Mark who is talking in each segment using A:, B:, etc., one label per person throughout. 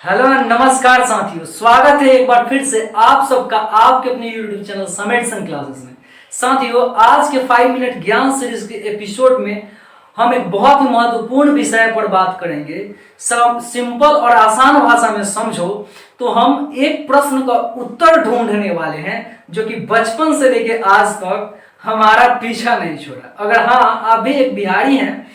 A: Hello नमस्कार साथियों, स्वागत है एक बार फिर से आप सबका आपके अपने YouTube चैनल समेट सन क्लासेस में। साथियों, आज के 5 मिनट ज्ञान सीरीज के एपिसोड में हम एक बहुत ही महत्वपूर्ण विषय पर बात करेंगे। सब सिंपल और आसान भाषा में समझो तो हम एक प्रश्न का उत्तर ढूंढने वाले हैं जो कि बचपन से लेके आज तक हमारा पीछा नहीं छोड़ा। अगर हाँ, आप भी एक बिहारी हैं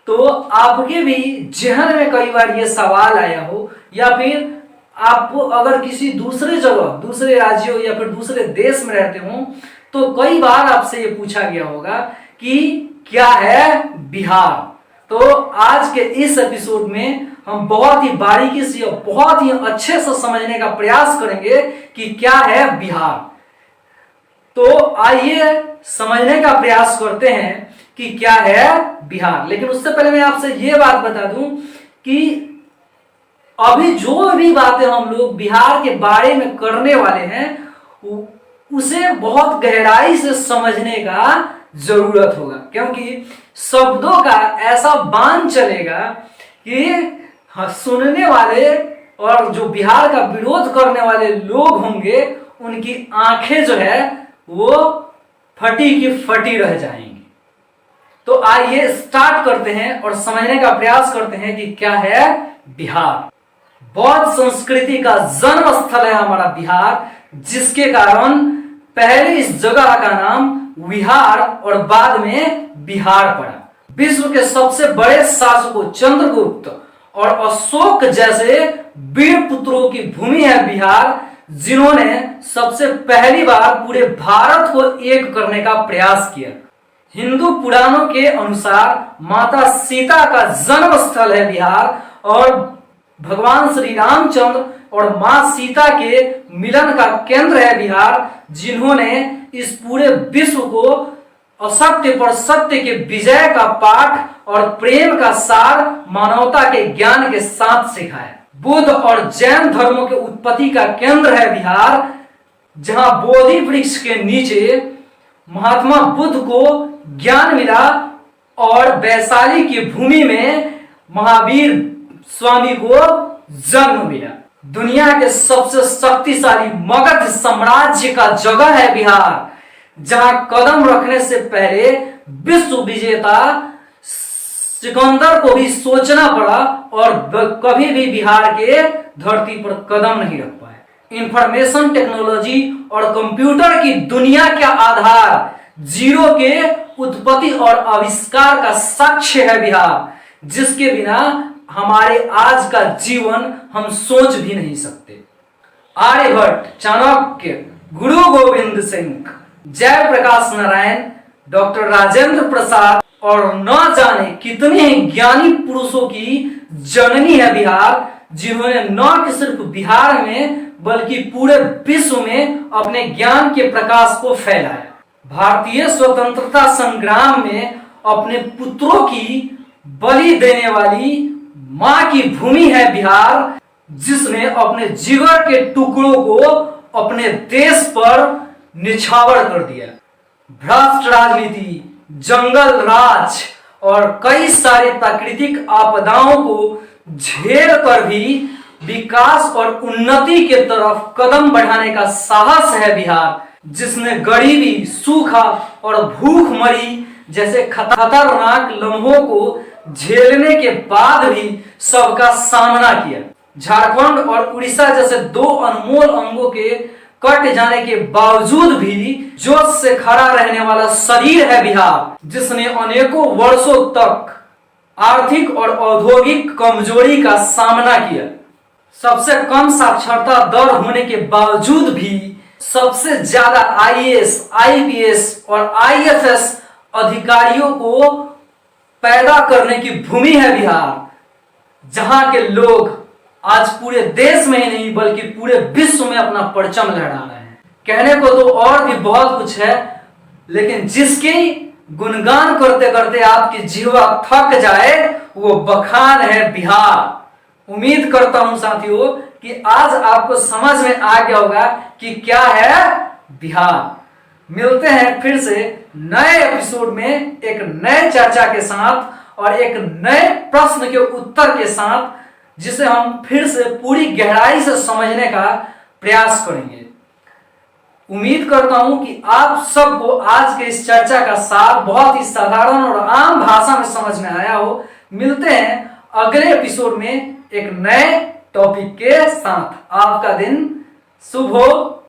A: तो आपके भी जहन में कई बार ये सवाल आया हो, या फिर आप अगर किसी दूसरे जगह, दूसरे राज्यों या फिर दूसरे देश में रहते हो तो कई बार आपसे ये पूछा गया होगा कि क्या है बिहार। तो आज के इस एपिसोड में हम बहुत ही बारीकी से और बहुत ही अच्छे से समझने का प्रयास करेंगे कि क्या है बिहार। तो आइए समझने का प्रयास करते हैं कि क्या है बिहार। लेकिन उससे पहले मैं आपसे ये बात बता दूं कि अभी जो भी बातें हम लोग बिहार के बारे में करने वाले हैं उसे बहुत गहराई से समझने का जरूरत होगा, क्योंकि शब्दों का ऐसा बांध चलेगा कि सुनने वाले और जो बिहार का विरोध करने वाले लोग होंगे उनकी आंखें जो है वो फटी की फटी रह जाएंगी। तो आइए स्टार्ट करते हैं और समझने का प्रयास करते हैं कि क्या है बिहार। बौद्ध संस्कृति का जन्म स्थल है हमारा बिहार, जिसके कारण पहले इस जगह का नाम विहार और बाद में बिहार पड़ा। विश्व के सबसे बड़े शासकों चंद्रगुप्त और अशोक जैसे वीर पुत्रों की भूमि है बिहार, जिन्होंने सबसे पहली बार पूरे भारत को एक करने का प्रयास किया। हिंदू पुराणों के अनुसार माता सीता का जन्म स्थल है बिहार और भगवान श्री रामचंद्र और मां सीता के मिलन का केंद्र है बिहार, जिन्होंने इस पूरे विश्व को असत्य पर सत्य के विजय का पाठ और प्रेम का सार मानवता के ज्ञान के साथ सिखाया। बुद्ध और जैन धर्मों के उत्पत्ति का केंद्र है बिहार, जहां बोधि वृक्ष के नीचे महात्मा बुद्ध को ज्ञान मिला और वैशाली की भूमि में महावीर स्वामी को जन्म मिला। दुनिया के सबसे शक्तिशाली मगध साम्राज्य का जगह है बिहार, जहां कदम रखने से पहले विश्व विजेता सिकंदर को भी सोचना पड़ा और कभी भी बिहार के धरती पर कदम नहीं रख पाए। इंफॉर्मेशन टेक्नोलॉजी और कंप्यूटर की दुनिया का आधार, जीरो के उत्पत्ति और आविष्कार का साक्ष्य है बिहार, जिसके बिना हमारे आज का जीवन हम सोच भी नहीं सकते। आर्यभट्ट, चाणक्य, गुरु गोविंद सिंह, जयप्रकाश नारायण, डॉक्टर राजेंद्र प्रसाद और न जाने कितने ज्ञानी पुरुषों की जननी है बिहार, जिन्होंने न कि सिर्फ बिहार में बल्कि पूरे विश्व में अपने ज्ञान के प्रकाश को फैलाया। भारतीय स्वतंत्रता संग्राम में अपने पुत्रों की बलि देने वाली मां की भूमि है बिहार, जिसने अपने जिगर के टुकड़ों को अपने देश पर निछावर कर दिया। भ्रष्ट राजनीति, जंगल राज और कई सारे प्राकृतिक आपदाओं को झेल कर भी विकास और उन्नति के तरफ कदम बढ़ाने का साहस है बिहार, जिसने गरीबी, सूखा और भूखमरी जैसे खतरनाक लम्हों को झेलने के बाद भी सबका सामना किया। झारखंड और उड़ीसा जैसे दो अनमोल अंगों के कट जाने के बावजूद भी जोश से खड़ा रहने वाला शरीर है बिहार, जिसने अनेकों वर्षों तक आर्थिक और औद्योगिक कमजोरी का सामना किया। सबसे कम साक्षरता दर होने के बावजूद भी सबसे ज्यादा IAS, IPS और IFS अधिकारियों को पैदा करने की भूमि है बिहार, जहां के लोग आज पूरे देश में ही नहीं बल्कि पूरे विश्व में अपना परचम लहरा रहे हैं। कहने को तो और भी बहुत कुछ है, लेकिन जिसके गुणगान करते करते आपकी जीवा थक जाए वो बखान है बिहार। उम्मीद करता हूं साथियों कि आज आपको समझ में आ गया होगा कि क्या है बिहार। मिलते हैं फिर से नए एपिसोड में एक नए चर्चा के साथ और एक नए प्रश्न के उत्तर के साथ, जिसे हम फिर से पूरी गहराई से समझने का प्रयास करेंगे। उम्मीद करता हूं कि आप सबको आज के इस चर्चा का सार बहुत ही साधारण और आम भाषा में समझ में आया हो। मिलते हैं अगले एपिसोड में एक नए टॉपिक के साथ। आपका दिन शुभ हो।